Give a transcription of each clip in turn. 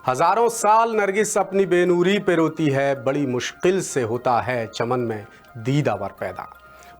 हजारों साल नरगिस अपनी बेनूरी पे रोती है, बड़ी मुश्किल से होता है चमन में दीदावर पैदा।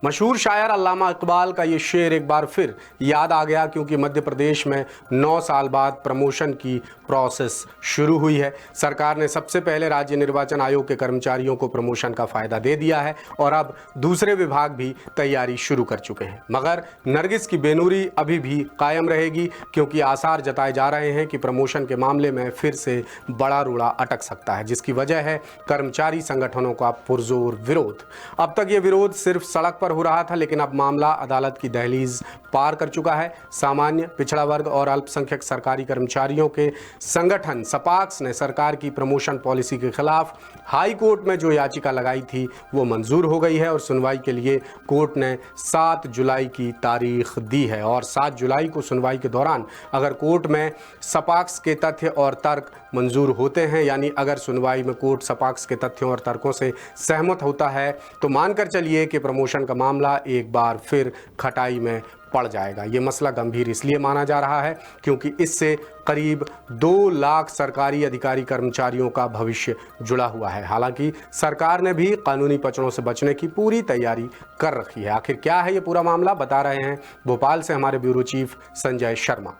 मशहूर शायर अल्लामा इकबाल का ये शेर एक बार फिर याद आ गया, क्योंकि मध्य प्रदेश में 9 साल बाद प्रमोशन की प्रोसेस शुरू हुई है। सरकार ने सबसे पहले राज्य निर्वाचन आयोग के कर्मचारियों को प्रमोशन का फ़ायदा दे दिया है और अब दूसरे विभाग भी तैयारी शुरू कर चुके हैं। मगर नरगिस की बेनूरी अभी भी कायम रहेगी, क्योंकि आसार जताए जा रहे हैं कि प्रमोशन के मामले में फिर से बड़ा रूड़ा अटक सकता है, जिसकी वजह है कर्मचारी संगठनों का पुरजोर विरोध। अब तक ये विरोध सिर्फ सड़क पर हो रहा था, लेकिन अब मामला अदालत की दहलीज पार कर चुका है। सामान्य, पिछड़ा वर्ग और अल्पसंख्यक सरकारी कर्मचारियों के संगठन सपाक्स ने सरकार की प्रमोशन पॉलिसी के खिलाफ हाई कोर्ट में जो याचिका लगाई थी वो मंजूर हो गई है और सुनवाई के लिए कोर्ट ने 7 जुलाई की तारीख दी है। और 7 जुलाई को सुनवाई के दौरान अगर कोर्ट में सपाक्स के तथ्य और तर्क मंजूर होते हैं, यानी अगर सुनवाई में कोर्ट सपाक्स के तथ्यों और तर्कों से सहमत होता है, तो मानकर चलिए कि प्रमोशन का मामला एक बार फिर खटाई में पड़ जाएगा। ये मसला गंभीर इसलिए माना जा रहा है क्योंकि इससे करीब 2 लाख सरकारी अधिकारी कर्मचारियों का भविष्य जुड़ा हुआ है। हालांकि सरकार ने भी कानूनी पचड़ों से बचने की पूरी तैयारी कर रखी है। आखिर क्या है ये पूरा मामला, बता रहे हैं भोपाल से हमारे ब्यूरो चीफ संजय शर्मा।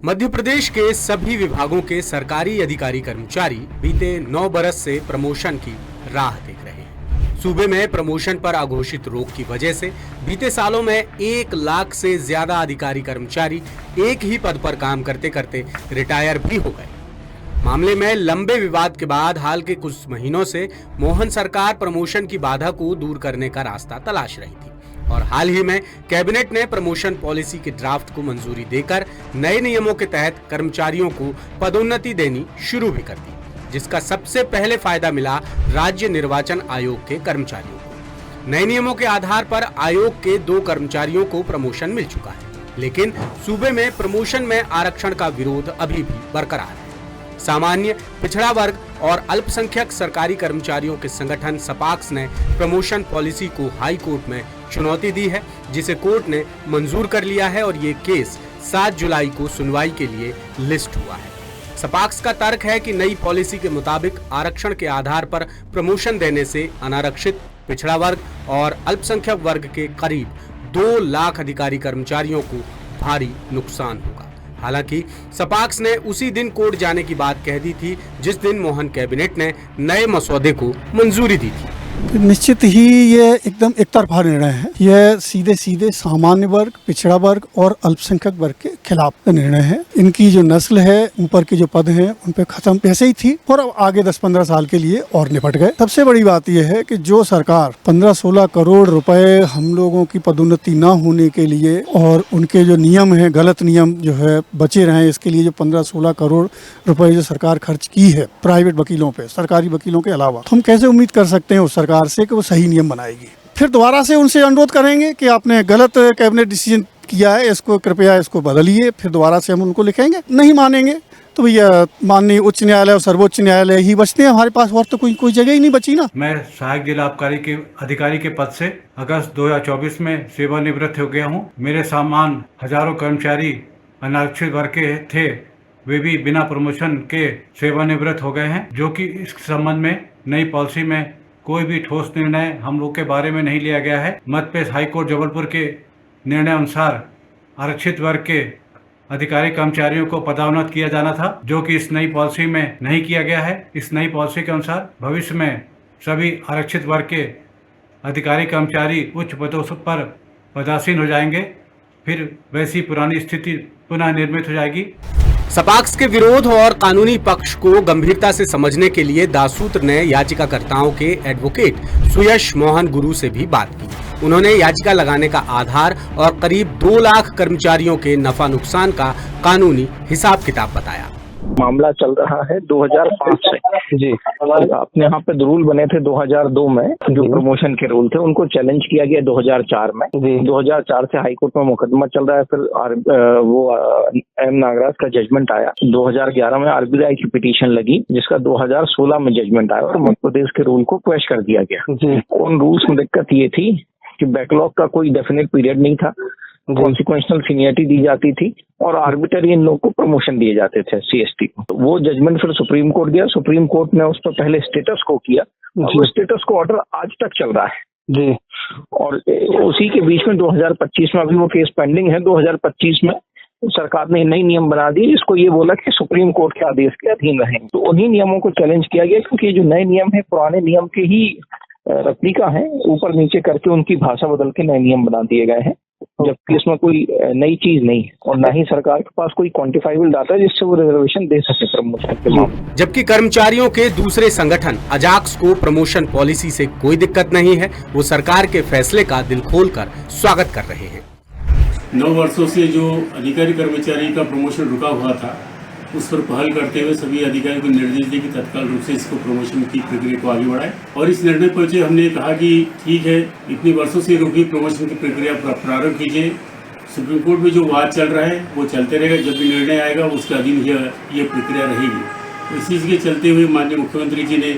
मध्य प्रदेश के सभी विभागों के सरकारी अधिकारी कर्मचारी बीते 9 बरस से प्रमोशन की राह देख रहे हैं। सूबे में प्रमोशन पर अघोषित रोक की वजह से बीते सालों में 1 लाख से ज्यादा अधिकारी कर्मचारी एक ही पद पर काम करते करते रिटायर भी हो गए। मामले में लंबे विवाद के बाद हाल के कुछ महीनों से मोहन सरकार प्रमोशन की बाधा को दूर करने का रास्ता तलाश रही थी और हाल ही में कैबिनेट ने प्रमोशन पॉलिसी के ड्राफ्ट को मंजूरी देकर नए नियमों के तहत कर्मचारियों को पदोन्नति देनी शुरू भी कर दी, जिसका सबसे पहले फायदा मिला राज्य निर्वाचन आयोग के कर्मचारियों को। नए नियमों के आधार पर आयोग के 2 कर्मचारियों को प्रमोशन मिल चुका है, लेकिन सूबे में प्रमोशन में आरक्षण का विरोध अभी भी बरकरार है। सामान्य, पिछड़ा वर्ग और अल्पसंख्यक सरकारी कर्मचारियों के संगठन सपाक्स ने प्रमोशन पॉलिसी को हाई कोर्ट में चुनौती दी है, जिसे कोर्ट ने मंजूर कर लिया है और ये केस 7 जुलाई को सुनवाई के लिए लिस्ट हुआ है। सपाक्स का तर्क है कि नई पॉलिसी के मुताबिक आरक्षण के आधार पर प्रमोशन देने से अनारक्षित, पिछड़ा वर्ग और अल्पसंख्यक वर्ग के करीब 2 लाख अधिकारी कर्मचारियों को भारी नुकसान होगा। हालांकि सपाक्स ने उसी दिन कोर्ट जाने की बात कह दी थी जिस दिन मोहन कैबिनेट ने नए मसौदे को मंजूरी दी थी। निश्चित ही ये एकदम एक तरफा निर्णय है। यह सीधे सीधे सामान्य वर्ग, पिछड़ा वर्ग और अल्पसंख्यक वर्ग के खिलाफ निर्णय है। इनकी जो नस्ल है, ऊपर के जो पद हैं, उन पे खत्म वैसे ही थी और अब आगे 10-15 साल के लिए और निपट गए। सबसे बड़ी बात यह है कि जो सरकार 15-16 करोड़ रुपए हम लोगों की पदोन्नति न होने के लिए और उनके जो नियम है, गलत नियम जो है बचे रहे, इसके लिए जो 15-16 करोड़ रुपए जो सरकार खर्च की है प्राइवेट वकीलों पे, सरकारी वकीलों के अलावा, हम कैसे उम्मीद कर सकते हैं उस सरकार से कि वो सही नियम बनाएगी। फिर दोबारा से उनसे अनुरोध करेंगे कि आपने गलत कैबिनेट डिसीजन किया है, इसको कृपया इसको बदलिए। फिर दोबारा से हम उनको लिखेंगे, नहीं मानेंगे तो भैया माननीय उच्च न्यायालय और सर्वोच्च न्यायालय ही बचते हैं हमारे पास, और तो कोई जगह ही नहीं बची ना। मैं सहायक जिला आबकारी के अधिकारी के पद से अगस्त 2024 में सेवानिवृत्त हो गया हूँ। मेरे समान हजारों कर्मचारी अनारक्षित वर्ग के थे, वे भी बिना प्रमोशन के सेवानिवृत्त हो गए हैं, जो कि इस संबंध में नई पॉलिसी में कोई भी ठोस निर्णय हम लोग के बारे में नहीं लिया गया है। मध्य प्रदेश हाईकोर्ट जबलपुर के निर्णय अनुसार आरक्षित वर्ग के अधिकारी कर्मचारियों को पदोन्नत किया जाना था, जो कि इस नई पॉलिसी में नहीं किया गया है। इस नई पॉलिसी के अनुसार भविष्य में सभी आरक्षित वर्ग के अधिकारी कर्मचारी उच्च पदों पर पदासीन हो जाएंगे, फिर वैसी पुरानी स्थिति पुनः निर्मित हो जाएगी। सपाक्स के विरोध और कानूनी पक्ष को गंभीरता से समझने के लिए दासूत्र ने याचिकाकर्ताओं के एडवोकेट सुयश मोहन गुरु से भी बात की। उन्होंने याचिका लगाने का आधार और करीब 2 लाख कर्मचारियों के नफा नुकसान का कानूनी हिसाब किताब बताया। मामला चल रहा है 2005 से जी। अपने यहाँ पे रूल बने थे 2002 में, जो प्रमोशन के रूल थे उनको चैलेंज किया गया 2004 में जी। 2004 से हाई कोर्ट में मुकदमा चल रहा है। फिर वो एम नागराज का जजमेंट आया 2011 में, आरबीआई की पिटीशन लगी जिसका 2016 में जजमेंट आया और मध्य प्रदेश के रूल को क्वेश कर दिया गया जी। उन रूल्स में दिक्कत ये थी कि बैकलॉग का कोई डेफिनेट पीरियड नहीं था, कॉन्सिक्वेंशनल सीनियरिटी दी जाती थी और आर्बिट्ररी इन लोगों को प्रमोशन दिए जाते थे सीएसटी को। तो वो जजमेंट फिर सुप्रीम कोर्ट गया, सुप्रीम कोर्ट ने उस पर पहले स्टेटस को किया, वो स्टेटस को ऑर्डर आज तक चल रहा है जी। और उसी के बीच में 2025 में अभी वो केस पेंडिंग है। 2025 में सरकार ने नई नियम बना दिए जिसको ये बोला कि सुप्रीम कोर्ट के आदेश के अधीन रहेंगे। तो उन्हीं नियमों को चैलेंज किया गया क्योंकि ये जो नए नियम है पुराने नियम के ही रेप्लिका है, ऊपर नीचे करके उनकी भाषा बदल के नए नियम बना दिए गए हैं, जबकि इसमें कोई नई चीज नहीं है और ना ही सरकार के पास कोई क्वांटिफाइबल डाटा है जिससे वो रिजर्वेशन दे सके प्रमोशन के मामले। जबकि कर्मचारियों के दूसरे संगठन अजाक्स को प्रमोशन पॉलिसी से कोई दिक्कत नहीं है, वो सरकार के फैसले का दिल खोलकर स्वागत कर रहे हैं। 9 वर्षों से जो अधिकारी कर्मचारी का प्रमोशन रुका हुआ था उस पर पहल करते हुए सभी अधिकारियों को निर्देश दिए कि तत्काल रूप से इसको प्रमोशन की प्रक्रिया को आगे बढ़ाए और इस निर्णय पर हमने कहा कि ठीक है, इतनी वर्षों से रुकी प्रमोशन की प्रक्रिया प्रारंभ कीजिए। सुप्रीम कोर्ट में जो वाद चल रहा है वो चलते रहेगा, जब भी निर्णय आएगा उसके अधीन ये प्रक्रिया रहेगी। तो इसी के चलते हुए माननीय मुख्यमंत्री जी ने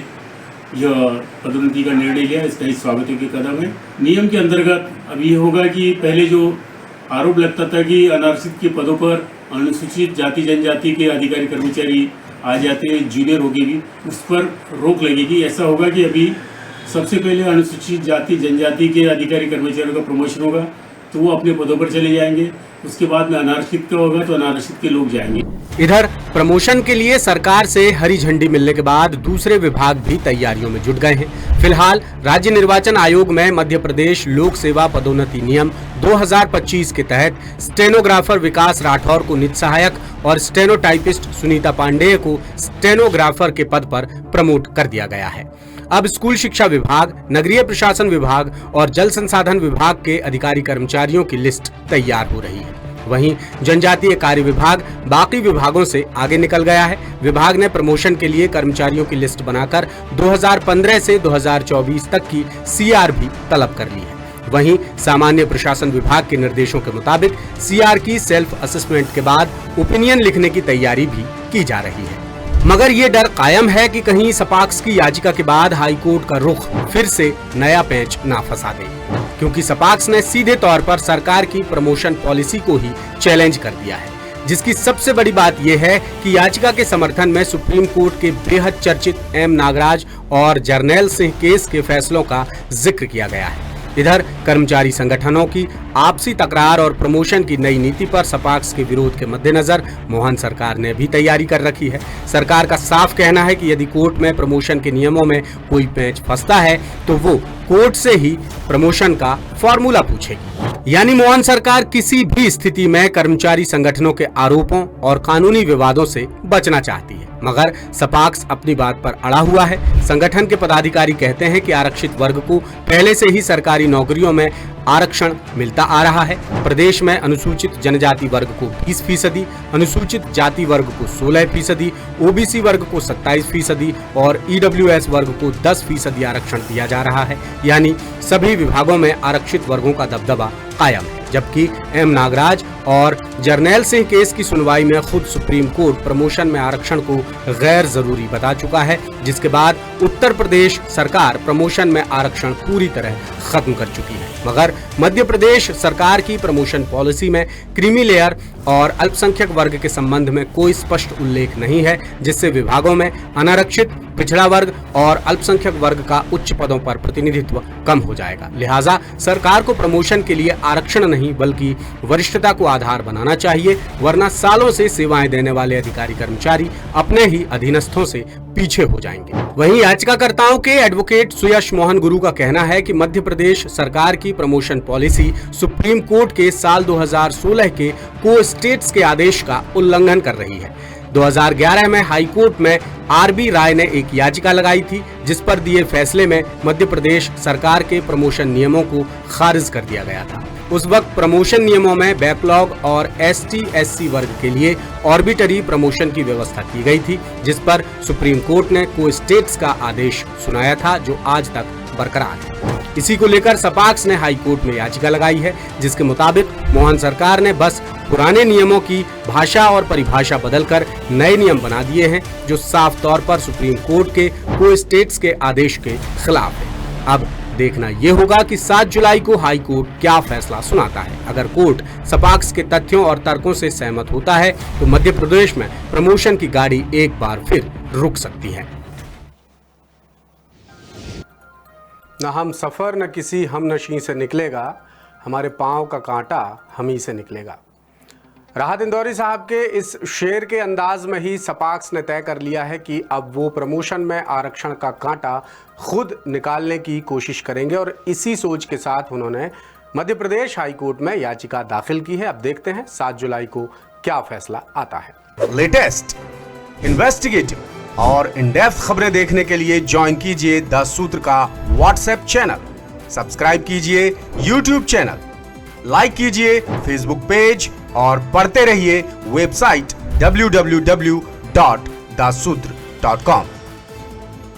यह पदोन्नति का निर्णय लिया, इसका ही स्वागत योग्य कदम है। नियम के अंतर्गत अब ये होगा कि पहले जो आरोप लगता था कि अनारक्षित के पदों पर अनुसूचित जाति जनजाति के अधिकारी कर्मचारी आ जाते हैं, जूनियर होगी भी, उस पर रोक लगेगी। ऐसा होगा कि अभी सबसे पहले अनुसूचित जाति जनजाति के अधिकारी कर्मचारियों का प्रमोशन होगा तो वो अपने पदों पर चले जाएंगे, उसके बाद में अनारक्षित का होगा तो अनारक्षित के लोग जाएंगे। इधर प्रमोशन के लिए सरकार से हरी झंडी मिलने के बाद दूसरे विभाग भी तैयारियों में जुट गए हैं। फिलहाल राज्य निर्वाचन आयोग में मध्य प्रदेश लोक सेवा पदोन्नति नियम 2025 के तहत स्टेनोग्राफर विकास राठौर को निज सहायक और स्टेनोटाइपिस्ट सुनीता पांडेय को स्टेनोग्राफर के पद पर प्रमोट कर दिया गया है। अब स्कूल शिक्षा विभाग, नगरीय प्रशासन विभाग और जल संसाधन विभाग के अधिकारी कर्मचारियों की लिस्ट तैयार हो रही है। वहीं जनजातीय कार्य विभाग बाकी विभागों से आगे निकल गया है। विभाग ने प्रमोशन के लिए कर्मचारियों की लिस्ट बनाकर 2015 से 2024 तक की सीआर भी तलब कर ली है। वहीं सामान्य प्रशासन विभाग के निर्देशों के मुताबिक सीआर की सेल्फ असेसमेंट के बाद ओपिनियन लिखने की तैयारी भी की जा रही है। मगर ये डर कायम है कि कहीं सपाक्स की याचिका के बाद हाई कोर्ट का रुख फिर से नया पेंच ना फंसा दे, क्योंकि सपाक्स ने सीधे तौर पर सरकार की प्रमोशन पॉलिसी को ही चैलेंज कर दिया है। जिसकी सबसे बड़ी बात यह है कि याचिका के समर्थन में सुप्रीम कोर्ट के बेहद चर्चित एम नागराज और जर्नैल सिंह केस के फैसलों का जिक्र किया गया है। इधर कर्मचारी संगठनों की आपसी तकरार और प्रमोशन की नई नीति पर सपाक्स के विरोध के मद्देनजर मोहन सरकार ने भी तैयारी कर रखी है। सरकार का साफ कहना है कि यदि कोर्ट में प्रमोशन के नियमों में कोई पेंच फंसता है तो वो कोर्ट से ही प्रमोशन का फॉर्मूला पूछेगी। यानी मोहन सरकार किसी भी स्थिति में कर्मचारी संगठनों के आरोपों और कानूनी विवादों से बचना चाहती है, मगर सपाक्स अपनी बात पर अड़ा हुआ है। संगठन के पदाधिकारी कहते हैं कि आरक्षित वर्ग को पहले से ही सरकारी नौकरियों में आरक्षण मिलता आ रहा है। प्रदेश में अनुसूचित जनजाति वर्ग को 20%, अनुसूचित जाति वर्ग को 16%, ओबीसी वर्ग को 27% और ईडब्ल्यूएस वर्ग को 10% आरक्षण दिया जा रहा है। यानी सभी विभागों में आरक्षित वर्गों का दबदबा कायम है। जबकि एम नागराज और जर्नैल सिंह केस की सुनवाई में खुद सुप्रीम कोर्ट प्रमोशन में आरक्षण को गैर जरूरी बता चुका है, जिसके बाद उत्तर प्रदेश सरकार प्रमोशन में आरक्षण पूरी तरह खत्म कर चुकी है। मगर मध्य प्रदेश सरकार की प्रमोशन पॉलिसी में क्रीमी लेयर और अल्पसंख्यक वर्ग के संबंध में कोई स्पष्ट उल्लेख नहीं है, जिससे विभागों में अनारक्षित, पिछड़ा वर्ग और अल्पसंख्यक वर्ग का उच्च पदों पर प्रतिनिधित्व कम हो जाएगा। लिहाजा सरकार को प्रमोशन के लिए आरक्षण नहीं बल्कि वरिष्ठता को आधार बनाना चाहिए, वरना सालों से सेवाएं देने वाले अधिकारी कर्मचारी अपने ही अधीनस्थों से पीछे हो जाएंगे। वहीं याचिकाकर्ताओं के एडवोकेट सुयश मोहन गुरु का कहना है कि मध्य प्रदेश सरकार की प्रमोशन पॉलिसी सुप्रीम कोर्ट के साल 2016 के को स्टेट्स के आदेश का उल्लंघन कर रही है। 2011 में हाई कोर्ट में आरबी राय ने एक याचिका लगाई थी, जिस पर दिए फैसले में मध्य प्रदेश सरकार के प्रमोशन नियमों को खारिज कर दिया गया था। उस वक्त प्रमोशन नियमों में बैकलॉग और ST/SC वर्ग के लिए ऑर्बिटरी प्रमोशन की व्यवस्था की गई थी, जिस पर सुप्रीम कोर्ट ने को-स्टेट्स का आदेश सुनाया था, जो आज तक बरकरार है। इसी को लेकर सपाक्स ने हाई कोर्ट में याचिका लगाई है, जिसके मुताबिक मोहन सरकार ने बस पुराने नियमों की भाषा और परिभाषा बदलकर नए नियम बना दिए हैं, जो साफ तौर पर सुप्रीम कोर्ट के को-स्टेट्स के आदेश के खिलाफ है। अब देखना यह होगा कि 7 जुलाई को हाई कोर्ट क्या फैसला सुनाता है। अगर कोर्ट सपाक्स के तथ्यों और तर्कों से सहमत होता है तो मध्य प्रदेश में प्रमोशन की गाड़ी एक बार फिर रुक सकती है। न हम सफर न किसी हमनशी से निकलेगा, हमारे पांव का कांटा हम ही से निकलेगा। राहत इंदौरी साहब के इस शेर के अंदाज में ही सपाक्स ने तय कर लिया है कि अब वो प्रमोशन में आरक्षण का कांटा खुद निकालने की कोशिश करेंगे और इसी सोच के साथ उन्होंने मध्य प्रदेश हाई कोर्ट में याचिका दाखिल की है। अब देखते हैं 7 जुलाई को क्या फैसला आता है। लेटेस्ट, इन्वेस्टिगेटिव और इन डेप्थ खबरें देखने के लिए ज्वाइन कीजिए द सूत्र का व्हाट्सएप चैनल, सब्सक्राइब कीजिए यूट्यूब चैनल, लाइक कीजिए फेसबुक पेज और पढ़ते रहिए वेबसाइट www.dasudr.com।